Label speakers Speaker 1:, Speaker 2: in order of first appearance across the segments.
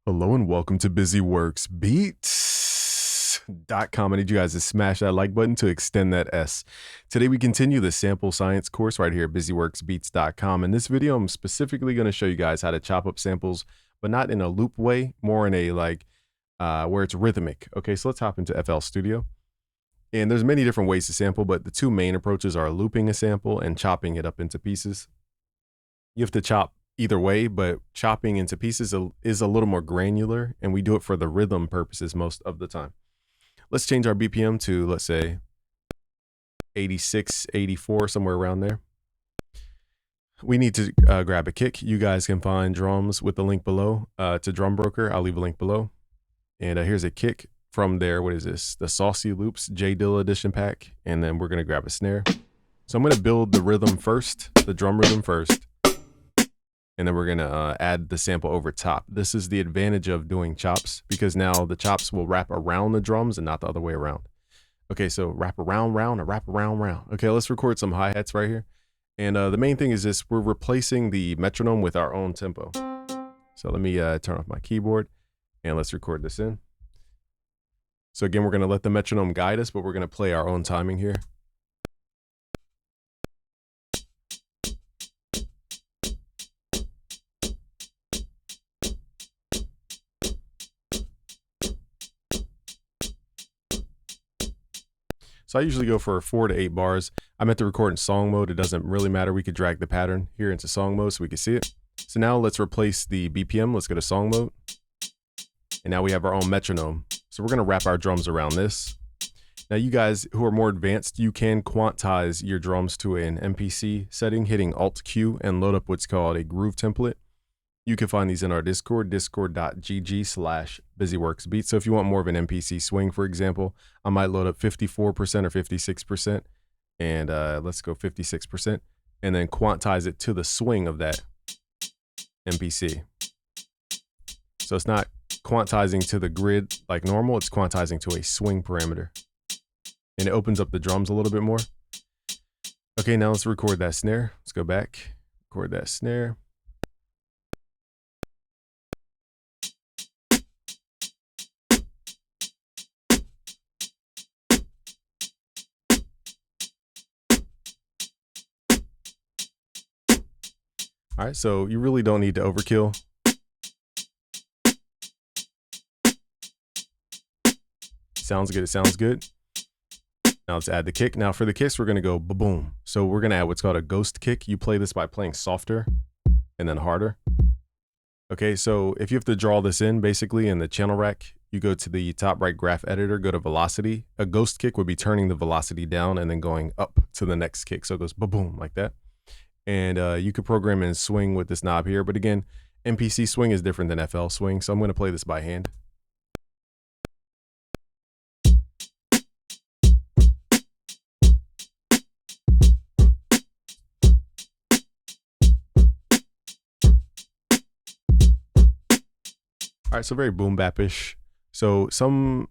Speaker 1: Hello and welcome to BusyWorksBeats.com. I need you guys to smash that like button to extend that S. Today we continue the sample science course right here at BusyWorksBeats.com. In this video, I'm specifically going to show you guys how to chop up samples, but not in a loop way, more in a where it's rhythmic. Okay, so let's hop into FL Studio. And there's many different ways to sample, but the two main approaches are looping a sample and chopping it up into pieces. You have to chop either way, but chopping into pieces is a little more granular, and we do it for the rhythm purposes most of the time. Let's change our BPM to, let's say, 86, 84, somewhere around there. We need to grab a kick. You guys can find drums with the link below to Drum Broker. I'll leave a link below. And here's a kick from there. What is this? The Saucy Loops J Dilla Edition pack. And then we're going to grab a snare. So I'm going to build the rhythm first, the drum rhythm first. And then we're going to add the sample over top. This is the advantage of doing chops, because now the chops will wrap around the drums and not the other way around. Okay, so wrap around, round, or wrap around, round. Okay, let's record some hi-hats right here. And the main thing is this: we're replacing the metronome with our own tempo. So let me turn off my keyboard and let's record this in. So again, we're going to let the metronome guide us, but we're going to play our own timing here. So I usually go for 4 to 8 bars. I'm at the record in song mode. It doesn't really matter. We could drag the pattern here into song mode so we can see it. So now let's replace the BPM. Let's go to song mode. And now we have our own metronome. So we're going to wrap our drums around this. Now you guys who are more advanced, you can quantize your drums to an MPC setting, hitting Alt-Q and load up what's called a groove template. You can find these in our Discord, discord.gg/busyworksbeats. So if you want more of an MPC swing, for example, I might load up 54% or 56%. And let's go 56%. And then quantize it to the swing of that MPC. So it's not quantizing to the grid like normal. It's quantizing to a swing parameter. And it opens up the drums a little bit more. Okay, now let's record that snare. Let's go back, record that snare. All right, so you really don't need to overkill. Sounds good, it sounds good. Now let's add the kick. Now for the kicks, we're gonna go ba-boom. So we're gonna add what's called a ghost kick. You play this by playing softer and then harder. Okay, so if you have to draw this in, basically in the channel rack, you go to the top right graph editor, go to velocity. A ghost kick would be turning the velocity down and then going up to the next kick. So it goes ba-boom like that. And you could program in swing with this knob here. But again, MPC swing is different than FL swing. So I'm going to play this by hand. All right, so very boom bap-ish. So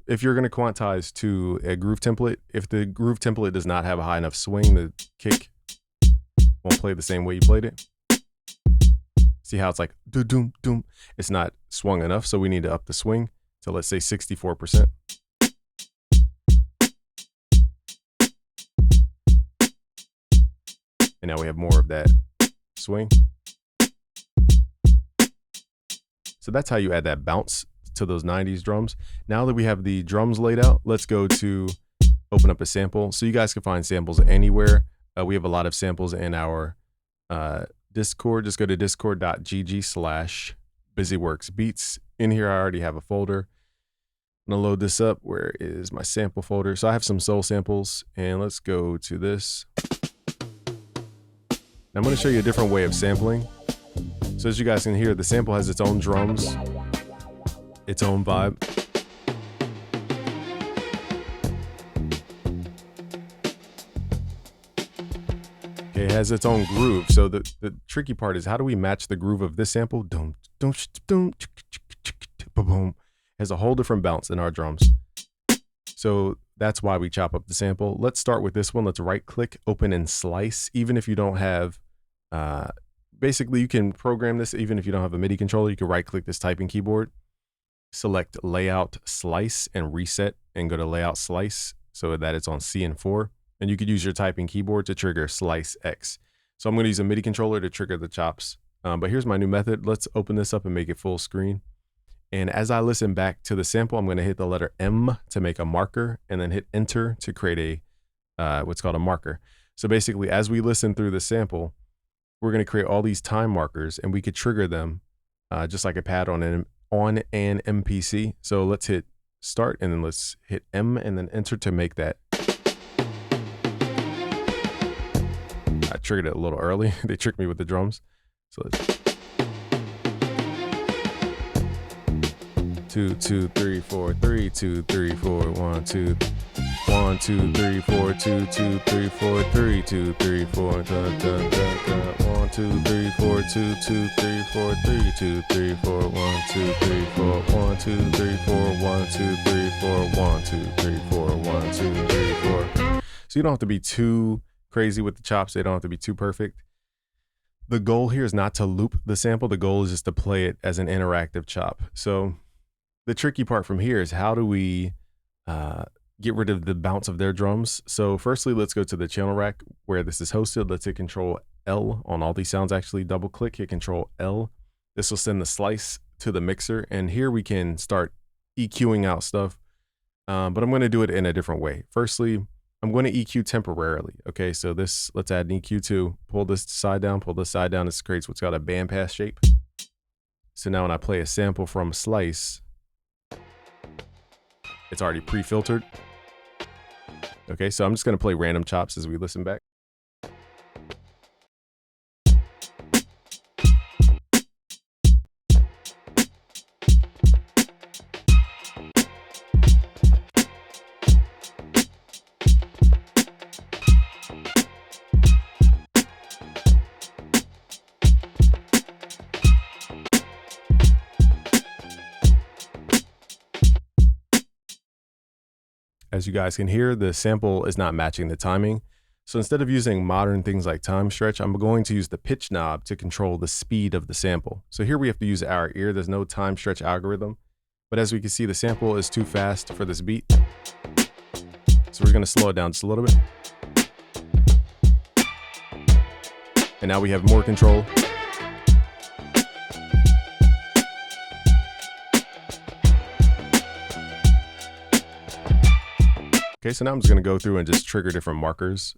Speaker 1: if you're going to quantize to a groove template, if the groove template does not have a high enough swing, the kick won't play the same way you played it. See how it's like doom doom? It's not swung enough, so we need to up the swing to, let's say, 64%. And now we have more of that swing. So that's how you add that bounce to those 90s drums. Now that we have the drums laid out, let's go to open up a sample. So you guys can find samples anywhere. We have a lot of samples in our Discord. Just go to discord.gg/busyworksbeats. In here, I already have a folder. I'm gonna load this up. Where is my sample folder? So I have some soul samples, and let's go to this. Now I'm gonna show you a different way of sampling. So as you guys can hear, the sample has its own drums, its own vibe. It has its own groove. So the tricky part is, how do we match the groove of this sample? Boom. It has a whole different bounce in our drums. So that's why we chop up the sample. Let's start with this one. Let's right click, open and slice. Even if you don't have basically you can program this even if you don't have a MIDI controller. You can right click this typing keyboard select layout slice and reset and go to layout slice so that it's on CN4. And you could use your typing keyboard to trigger slice X. So I'm going to use a MIDI controller to trigger the chops. But here's my new method. Let's open this up and make it full screen. And as I listen back to the sample, I'm going to hit the letter M to make a marker and then hit enter to create a what's called a marker. So basically, as we listen through the sample, we're going to create all these time markers and we could trigger them just like a pad on an MPC. So let's hit start and then let's hit M and then enter to make that. I triggered it a little early. They tricked me with the drums. So let's 2 2 3 4 3 2 3 4 1 2 1 2 3 4 2 2 3 4 3 2 3 4 1 2 3 4 2 2 3 4 3 2 3 4 1 2 3 4 1 2 3 4 1 2 3 4 1 2 3 4 1 2 3 4. So you don't have to be too crazy with the chops. They don't have to be too perfect. The goal here is not to loop the sample. The goal is just to play it as an interactive chop. So the tricky part from here is how do we get rid of the bounce of their drums? So firstly, let's go to the channel rack where this is hosted. Let's hit Control L on all these sounds. Actually, double click, hit Control L. This will send the slice to the mixer. And here we can start EQing out stuff. But I'm going to do it in a different way. Firstly, I'm going to EQ temporarily. Okay, so this, let's add an EQ to pull this side down, pull this side down. This creates what's called a bandpass shape. So now when I play a sample from slice, it's already pre-filtered. Okay, so I'm just going to play random chops as we listen back. As you guys can hear, the sample is not matching the timing. So instead of using modern things like time stretch, I'm going to use the pitch knob to control the speed of the sample. So here we have to use our ear. There's no time stretch algorithm. But as we can see, the sample is too fast for this beat. So we're going to slow it down just a little bit. And now we have more control. Okay, so now I'm just going to go through and just trigger different markers.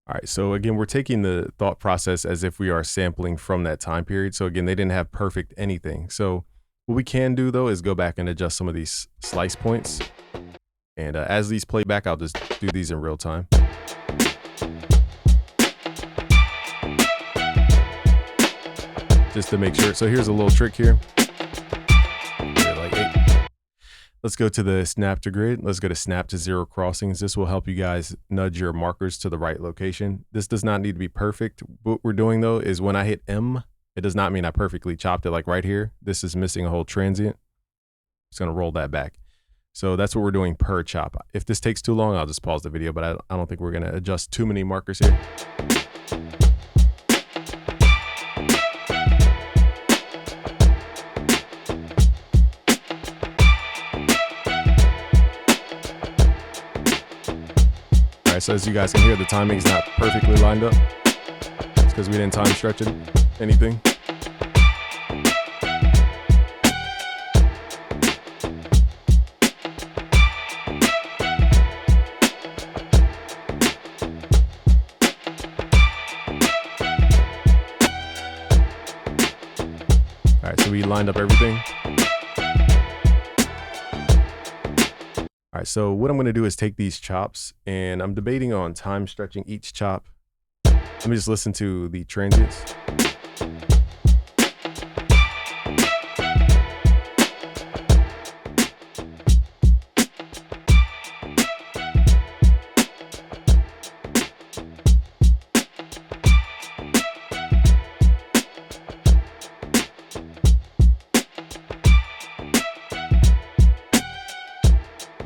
Speaker 1: All right, so again, we're taking the thought process as if we are sampling from that time period. So again, they didn't have perfect anything. So what we can do though is go back and adjust some of these slice points. And as these play back, I'll just do these in real time. Just to make sure. So here's a little trick here. Let's go to the snap to grid. Let's go to snap to zero crossings. This will help you guys nudge your markers to the right location. This does not need to be perfect. What we're doing though is when I hit M, it does not mean I perfectly chopped it like right here. This is missing a whole transient. Just gonna roll that back. So that's what we're doing per chop. If this takes too long, I'll just pause the video, but I don't think we're gonna adjust too many markers here. right, so as you guys can hear, the timing's not perfectly lined up. It's because we didn't time stretch it, anything. All right, so we lined up everything. All right, so what I'm gonna do is take these chops, and I'm debating on time stretching each chop. Let me just listen to the transients.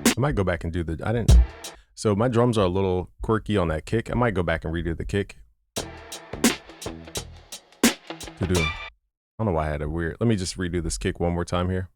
Speaker 1: I might go back and do so my drums are a little quirky on that kick. I might go back and redo the kick. I don't know why I had a weird, let me just redo this kick one more time here.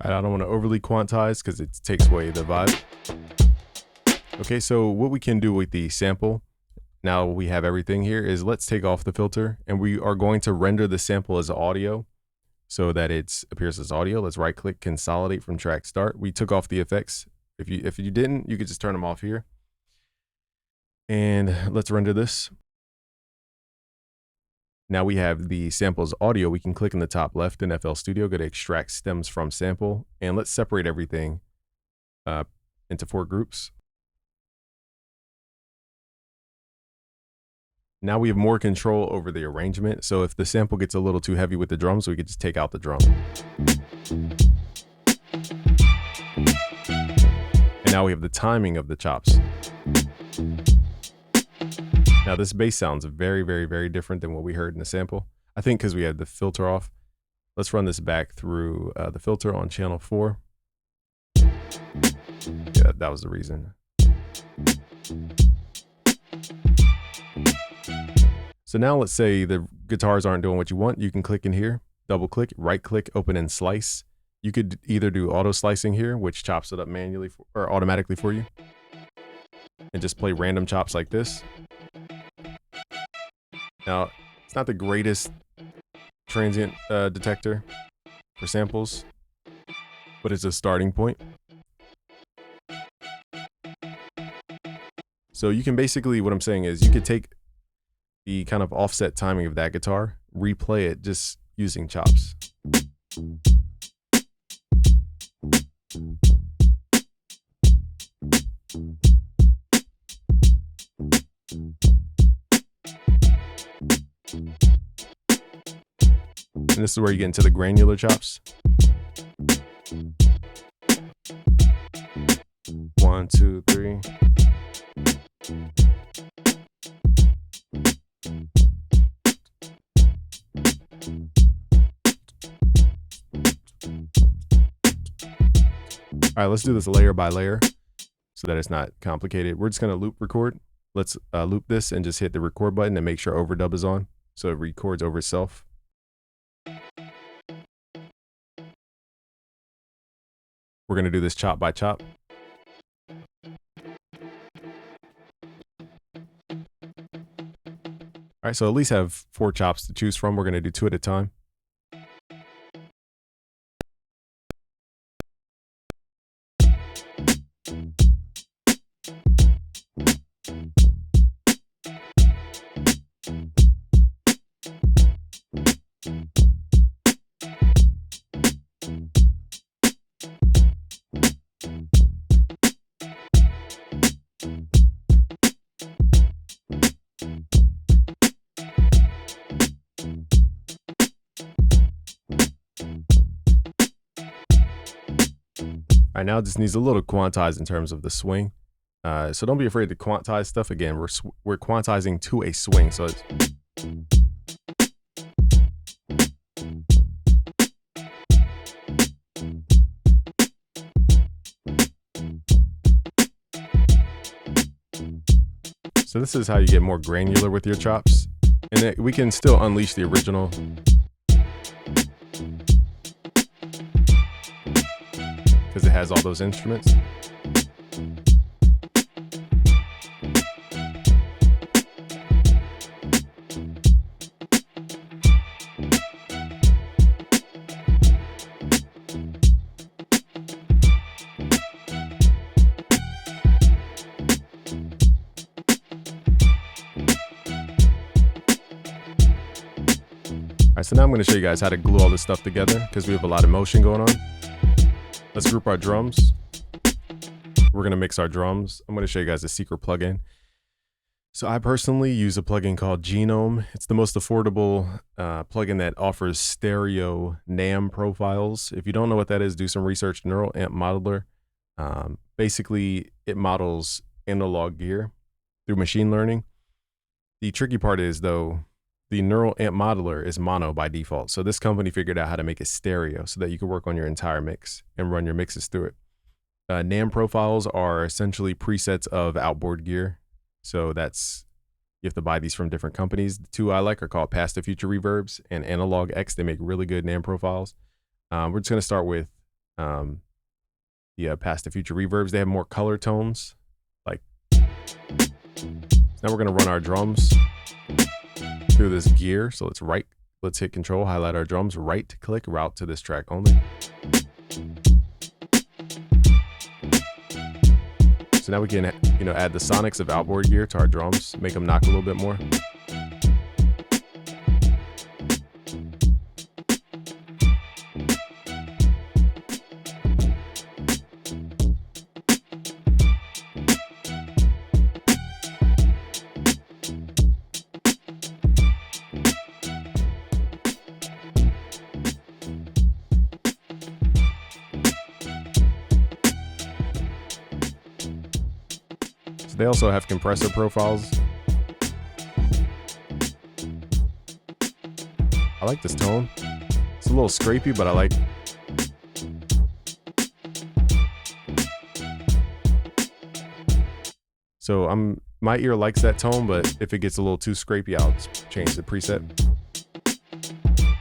Speaker 1: I don't want to overly quantize because it takes away the vibe. Okay, so what we can do with the sample, now we have everything here, is let's take off the filter, and we are going to render the sample as audio so that it appears as audio. Let's right click, consolidate from track start. We took off the effects. If you didn't, you could just turn them off here. And let's render this. Now we have the samples audio. We can click in the top left in FL Studio, go to extract stems from sample, and let's separate everything into 4 groups. Now we have more control over the arrangement. So if the sample gets a little too heavy with the drums, we could just take out the drum. And now we have the timing of the chops. Now this bass sounds very, very, very different than what we heard in the sample. I think because we had the filter off. Let's run this back through the filter on channel 4. Yeah, that was the reason. So now let's say the guitars aren't doing what you want. You can click in here, double click, right click, open and slice. You could either do auto slicing here, which chops it up manually or automatically for you, and just play random chops like this. Now, it's not the greatest transient detector for samples, but it's a starting point. So you can basically, what I'm saying is you could take the kind of offset timing of that guitar, replay it just using chops. And this is where you get into the granular chops. 1, 2, 3. All right, let's do this layer by layer so that it's not complicated. We're just gonna loop record. Let's loop this and just hit the record button and make sure overdub is on. so it records over itself. We're going to do this chop by chop. All right, so at least have 4 chops to choose from. We're going to do 2 at a time. All right, now it just needs a little quantize in terms of the swing. So don't be afraid to quantize stuff. Again, we're quantizing to a swing. So it's... So this is how you get more granular with your chops. And we can still unleash the original. Because it has all those instruments. All right, so now I'm going to show you guys how to glue all this stuff together because we have a lot of motion going on. Let's group our drums. We're going to mix our drums. I'm going to show you guys a secret plugin. So I personally use a plugin called Genome. It's the most affordable plugin that offers stereo NAM profiles. If you don't know what that is, do some research. Neural Amp Modeler. Basically, it models analog gear through machine learning. The tricky part is, though, the Neural Amp Modeler is mono by default. So this company figured out how to make it stereo so that you can work on your entire mix and run your mixes through it. NAM profiles are essentially presets of outboard gear. So that's, you have to buy these from different companies. The 2 I like are called Past the Future Reverbs and Analog X. They make really good NAM profiles. We're just going to start with the Past the Future Reverbs. They have more color tones. Like, now we're going to run our drums through this gear. So let's hit Control, highlight our drums, right click, route to this track only. So now we can, add the sonics of outboard gear to our drums, make them knock a little bit more. They also have compressor profiles. I like this tone. It's a little scrapey, but I like. So my ear likes that tone, but if it gets a little too scrapey, I'll change the preset.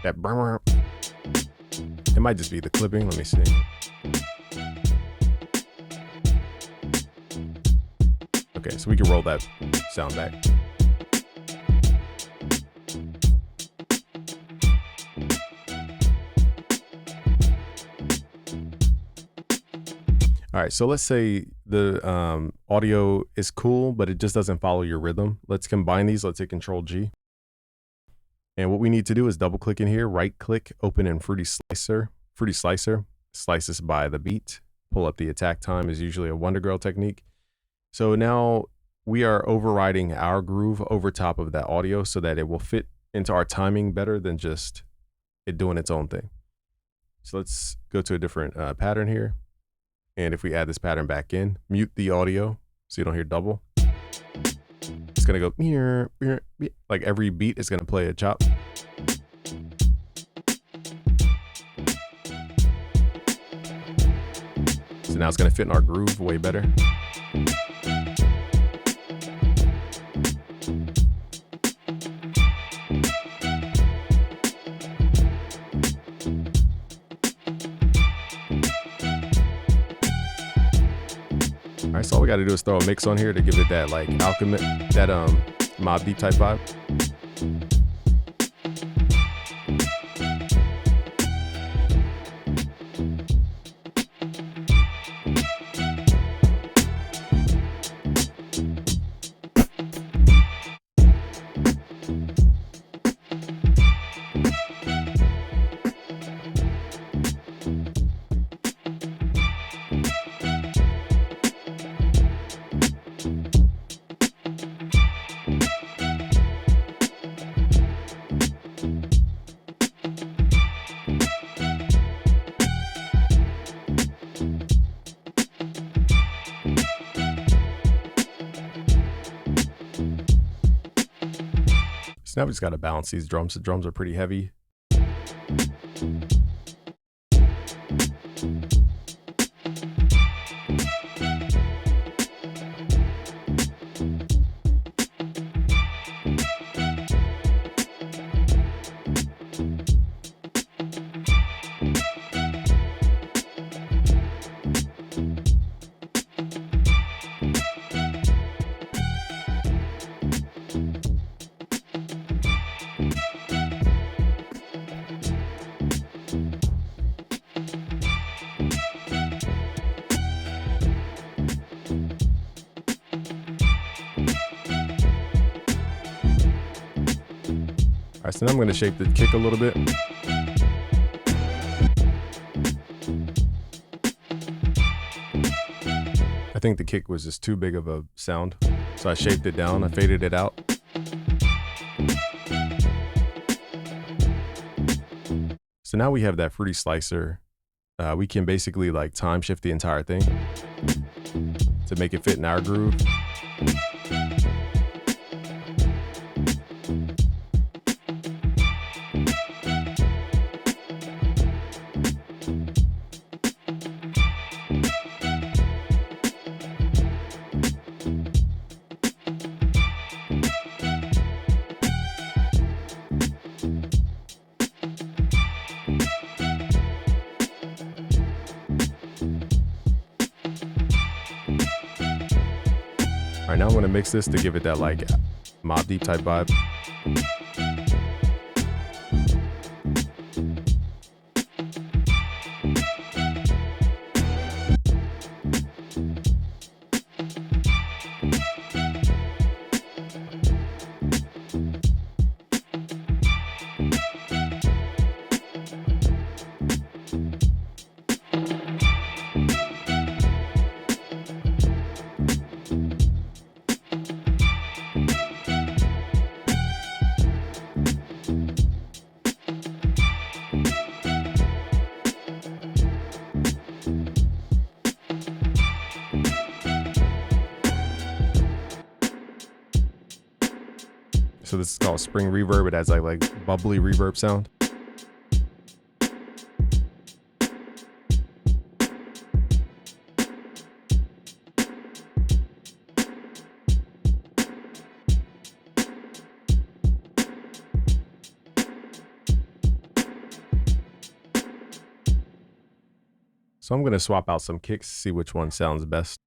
Speaker 1: That burr. It might just be the clipping. Let me see. Okay, so we can roll that sound back. All right, so let's say the audio is cool, but it just doesn't follow your rhythm. Let's combine these. Let's hit Control G. And what we need to do is double click in here, right click, open in Fruity Slicer. Fruity Slicer, slice this by the beat. Pull up the attack time is usually a Wonder Girl technique. So now we are overriding our groove over top of that audio so that it will fit into our timing better than just it doing its own thing. So let's go to a different pattern here. And if we add this pattern back in, mute the audio so you don't hear double. It's gonna go, like every beat is gonna play a chop. So now it's gonna fit in our groove way better. we got to do is throw a mix on here to give it that like alchemy, that Mob Deep type vibe. So now we just got to balance these drums. The drums are pretty heavy. All right, so now I'm going to shape the kick a little bit. I think the kick was just too big of a sound, so I shaped it down, I faded it out. So now we have that fruity slicer. We can basically like time shift the entire thing to make it fit in our groove. All right, now I'm going to mix this to give it that like Mob Deep type vibe. So this is called spring reverb. It has like bubbly reverb sound. So I'm going to swap out some kicks, see which one sounds best.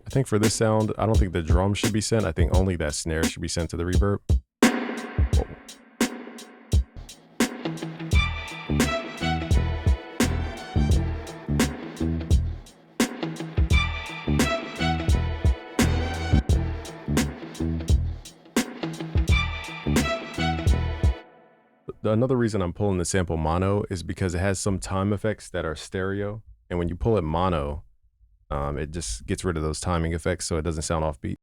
Speaker 1: I think for this sound, I don't think the drum should be sent. I think only that snare should be sent to the reverb. Whoa. Another reason I'm pulling the sample mono is because it has some time effects that are stereo. And when you pull it mono, it just gets rid of those timing effects so it doesn't sound offbeat.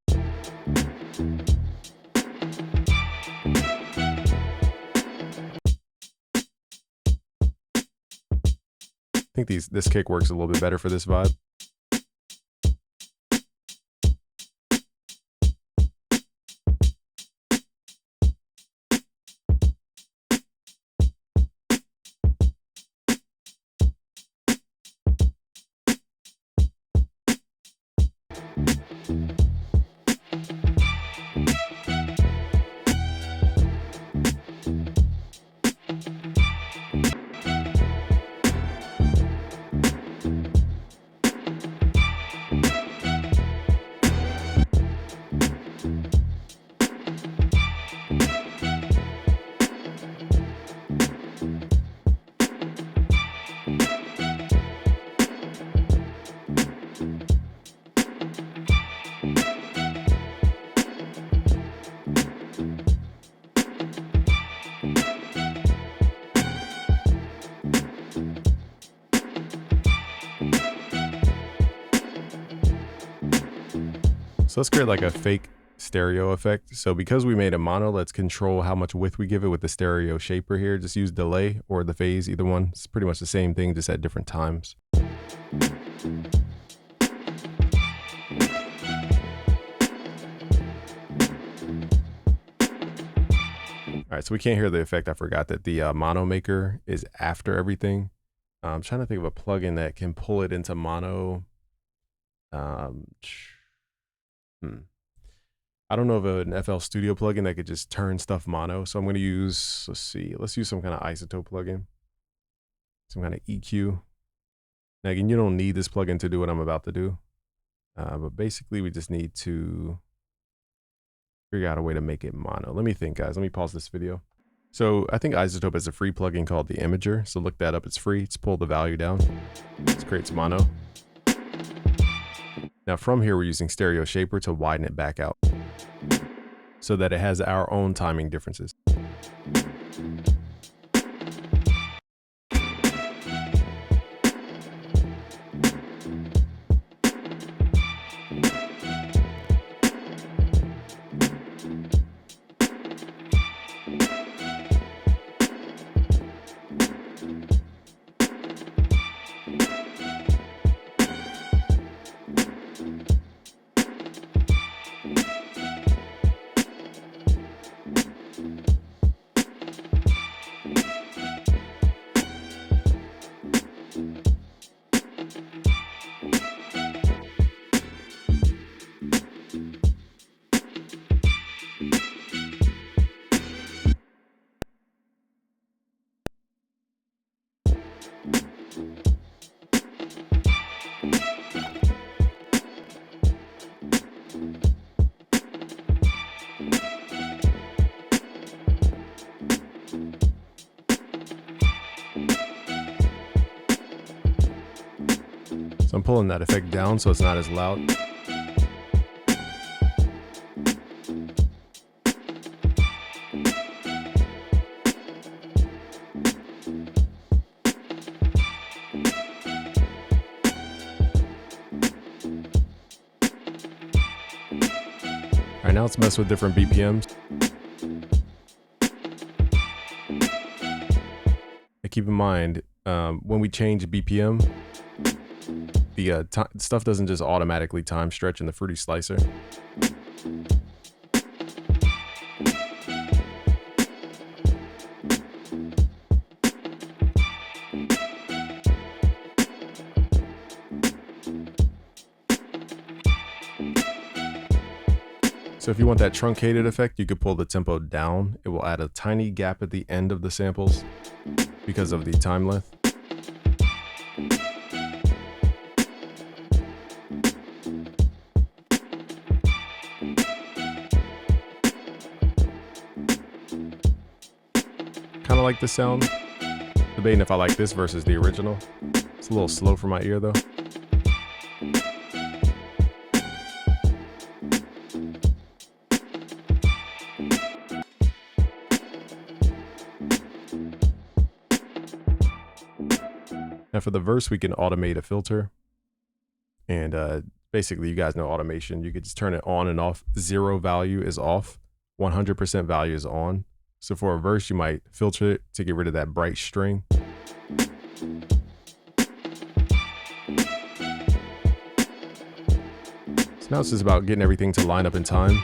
Speaker 1: I think this kick works a little bit better for this vibe. So let's create like a fake stereo effect. So because we made a mono, let's control how much width we give it with the stereo shaper here. Just use delay or the phase, either one. It's pretty much the same thing, just at different times. All right, so we can't hear the effect. I forgot that the mono maker is after everything. I'm trying to think of a plugin that can pull it into mono. I don't know of an FL Studio plugin that could just turn stuff mono. So I'm going to use, let's use some kind of isotope plugin, some kind of EQ. Now again, you don't need this plugin to do what I'm about to do. But basically we just need to figure out a way to make it mono. Let me think, guys. Let me pause this video. So I think Isotope has a free plugin called the Imager. So look that up. It's free. Let's pull the value down. Let's create mono. Now from here, we're using Stereo Shaper to widen it back out so that it has our own timing differences. So I'm pulling that effect down so it's not as loud. All right, now let's mess with different BPMs. And keep in mind, when we change BPM, the stuff doesn't just automatically time stretch in the Fruity Slicer. So if you want that truncated effect, you could pull the tempo down. It will add a tiny gap at the end of the samples because of the time length. Kind of like the sound. Debating if I like this versus the original. It's a little slow for my ear though. Now for the verse, we can automate a filter. And basically, you guys know automation. You could just turn it on and off. 0 value is off. 100% value is on. So for a verse, you might filter it to get rid of that bright string. So now it's just about getting everything to line up in time.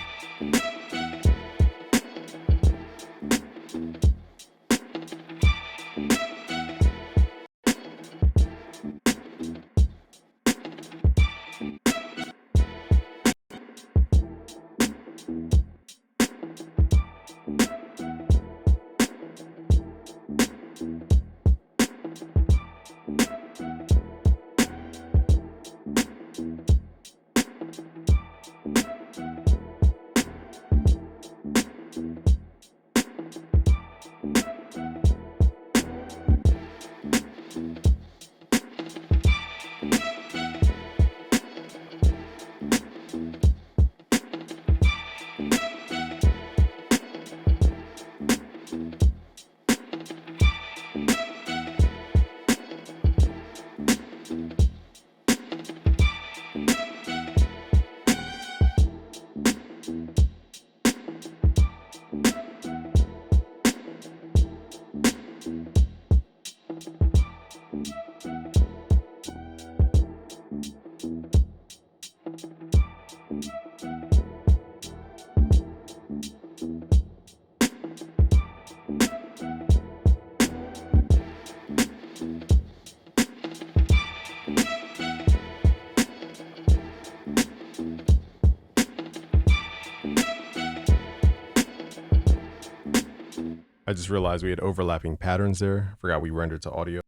Speaker 1: I just realized we had overlapping patterns there. Forgot we rendered to audio.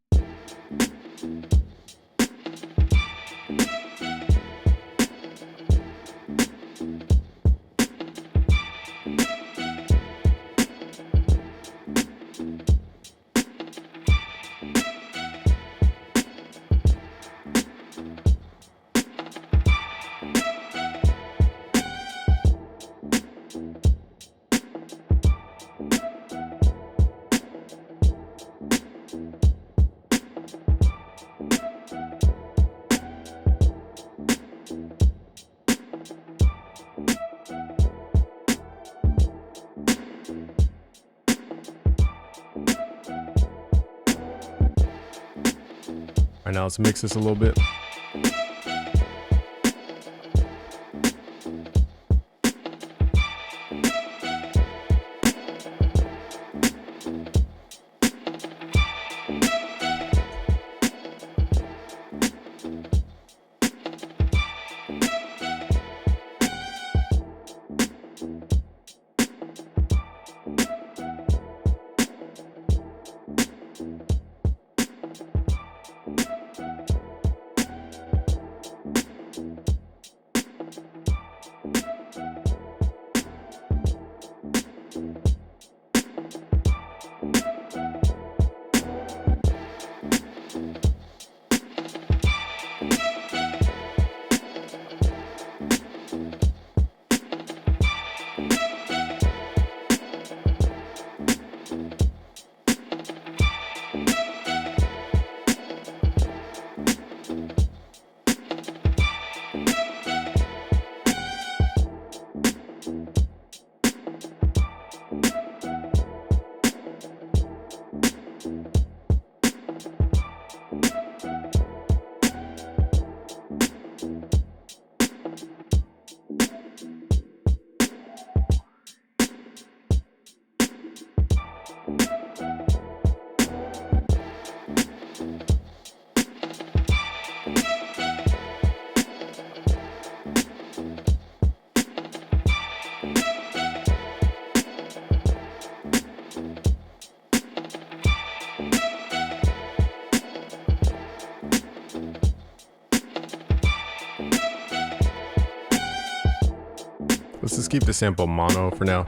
Speaker 1: All right, now let's mix this a little bit. Let's just keep the sample mono for now.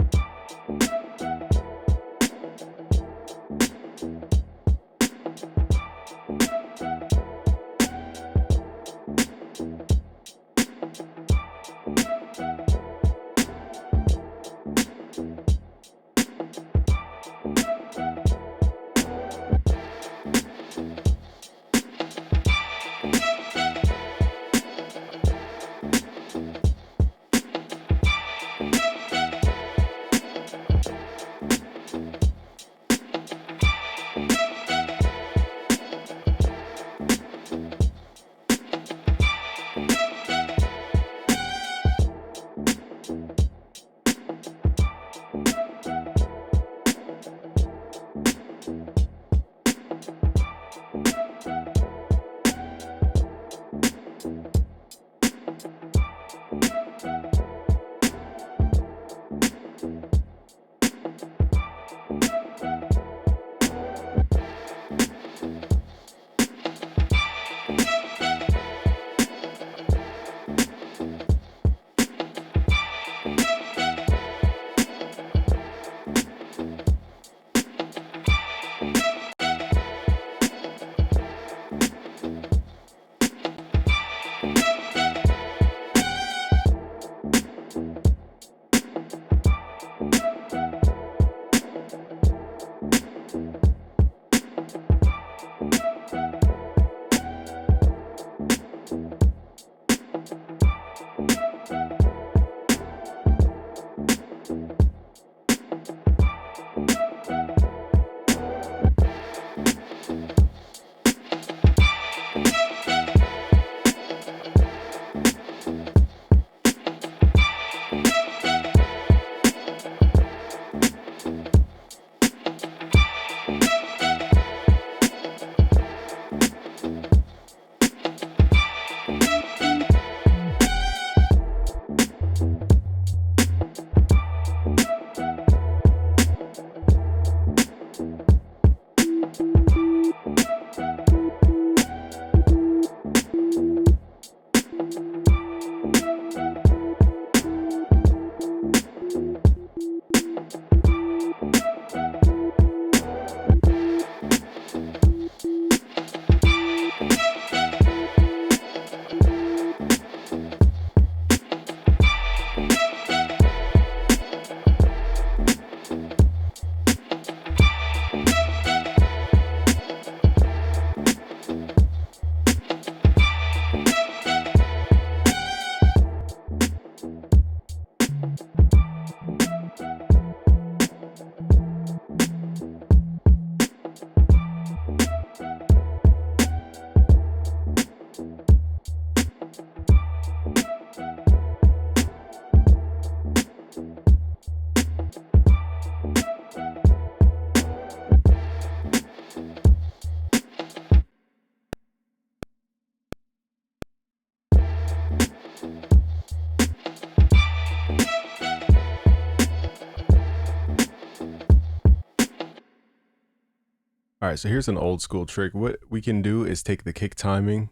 Speaker 1: All right, so here's an old school trick. What we can do is take the kick timing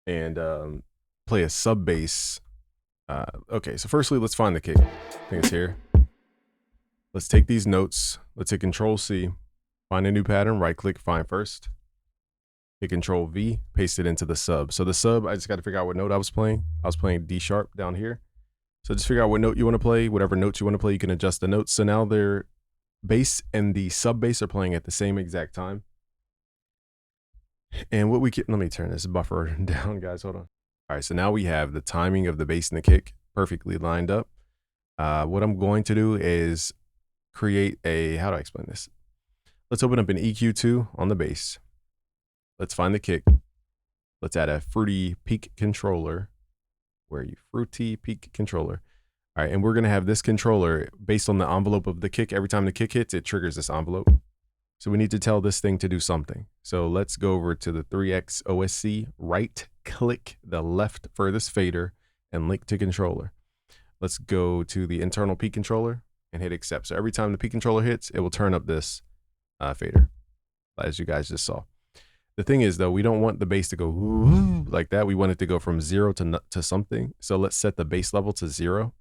Speaker 1: and play a sub bass. Okay, so firstly, let's find the kick. I think it's here. Let's take these notes. Let's hit Control C, find a new pattern, right click, find first. Hit Control V, paste it into the sub. So the sub, I just got to figure out what note I was playing. I was playing D sharp down here. So just figure out what note you want to play. Whatever notes you want to play, you can adjust the notes. So now their bass and the sub bass are playing at the same exact time. And what we can, let me turn this buffer down, guys. Hold on. All right, so now we have the timing of the bass and the kick perfectly lined up. What I'm going to do is create a, how do I explain this? Let's open up an EQ2 on the bass. Let's find the kick. Let's add a fruity peak controller. Where are you? Fruity peak controller. All right, and we're gonna have this controller based on the envelope of the kick. Every time the kick hits, it triggers this envelope. So we need to tell this thing to do something. So let's go over to the 3X OSC, right click the left furthest fader and link to controller. Let's go to the internal peak controller and hit accept. So every time the peak controller hits, it will turn up this fader, as you guys just saw. The thing is though, we don't want the bass to go ooh, like that. We want it to go from 0 to something. So let's set the bass level to 0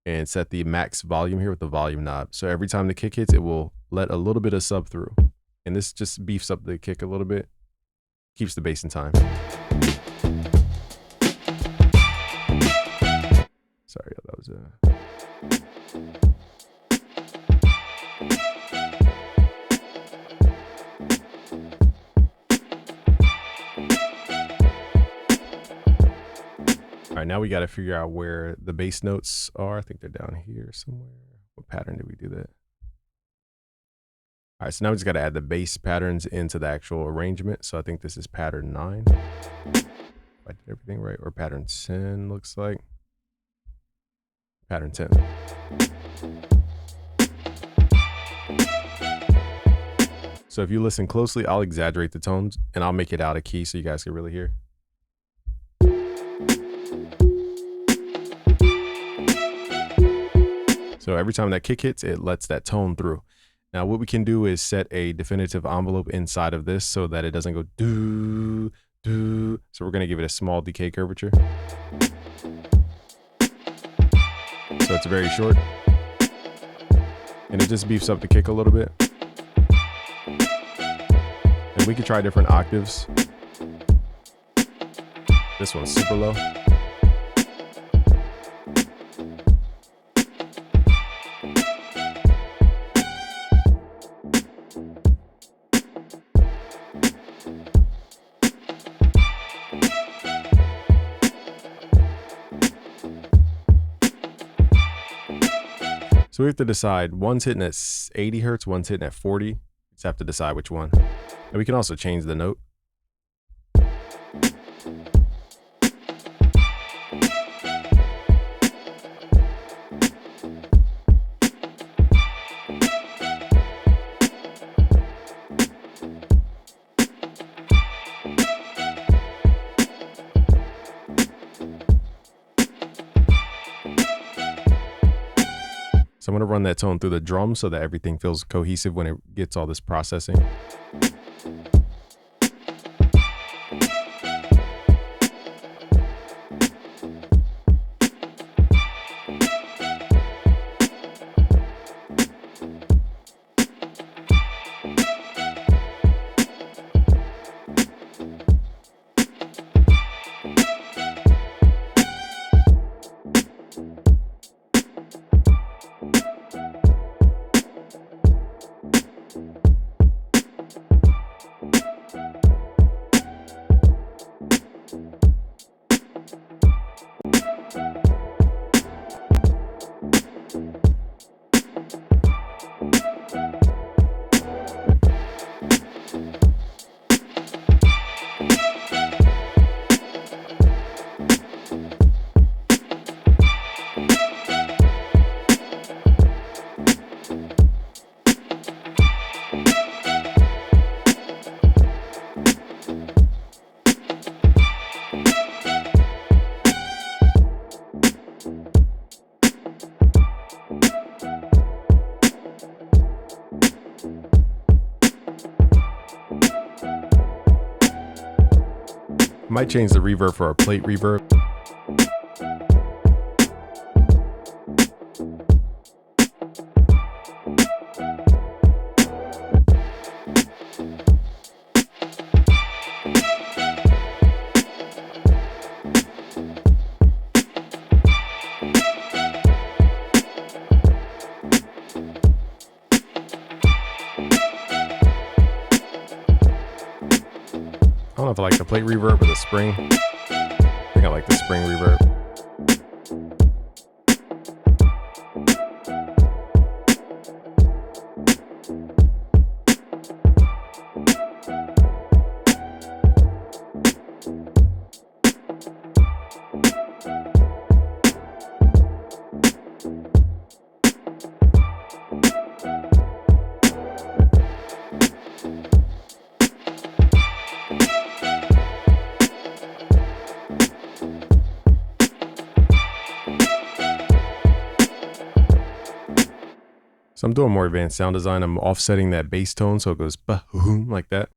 Speaker 1: and set the max volume here with the volume knob. So every time the kick hits, it will let a little bit of sub through. And this just beefs up the kick a little bit, keeps the bass in time. Sorry, that was All right, now we got to figure out where the bass notes are. I think they're down here somewhere. What pattern did we do that? All right, so now we just got to add the bass patterns into the actual arrangement. So I think this is pattern 9. If I did everything right, or pattern 10 looks like. Pattern 10. So if you listen closely, I'll exaggerate the tones and I'll make it out of key so you guys can really hear. So every time that kick hits, it lets that tone through. Now what we can do is set a definitive envelope inside of this so that it doesn't go doo, doo. So we're gonna give it a small decay curvature. So it's very short. And it just beefs up the kick a little bit. And we could try different octaves. This one's super low. So we have to decide, one's hitting at 80 hertz, one's hitting at 40. We just have to decide which one. And we can also change the note. So I'm going to run that tone through the drum so that everything feels cohesive when it gets all this processing. Might change the reverb for a plate reverb. I don't know if I like the plate reverb or the spring. I think I like the spring reverb. So I'm doing more advanced sound design. I'm offsetting that bass tone so it goes ba-hoom like that.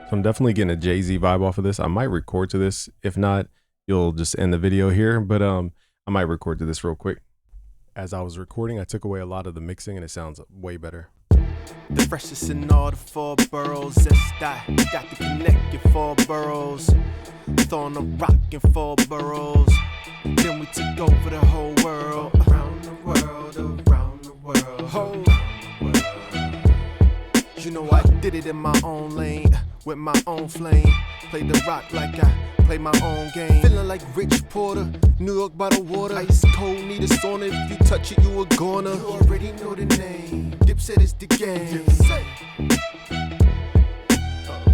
Speaker 1: So I'm definitely getting a Jay-Z vibe off of this. I might record to this. If not, you'll just end the video here, but I might record to this real quick. As I was recording, I took away a lot of the mixing and it sounds way better.
Speaker 2: The freshest in all the 4 boroughs. Got to connect your 4 boroughs. Throwing a rock in 4 boroughs. Then we took over the whole world. Around the world, around the world. Whole world. You know I did it in my own lane, with my own flame. Played the rock like I play my own game. Feeling like Rich Porter, New York by the water. Ice cold, need a sauna. If you touch it, you a goner. You already know the name. Dipset is the game.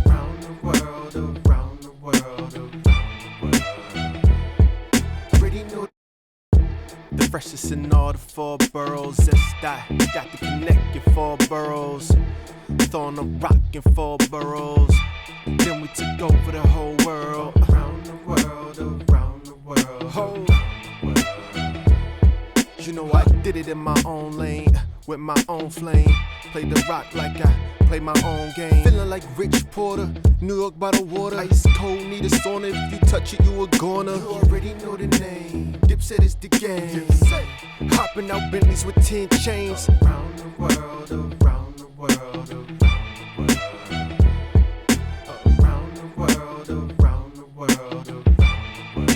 Speaker 2: Around the world, around the world, around the world. Already know the freshest in all the 4 boroughs. Got to connect your 4 boroughs. Throwing a rock in 4 boroughs. Then we took over the whole world. Around the world, around the world. Whole world. You know I did it in my own lane, with my own flame. Played the rock like I play my own game. Feeling like Rich Porter, New York by the water. Ice cold, need a sauna. If you touch it, you a goner. You already know the name. Dipset is the game. Hopping out Bentleys with 10 chains. Around the world, around the world, around the world. Around the world, around the world, around the world.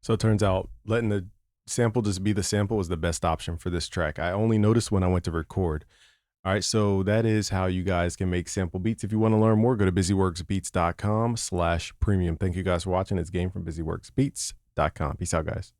Speaker 1: So it turns out letting the sample just be the sample was the best option for this track. I only noticed when I went to record. All right, so that is how you guys can make sample beats. If you want to learn more, go to busyworksbeats.com/premium. Thank you guys for watching. It's Game from busyworksbeats.com. Peace out, guys.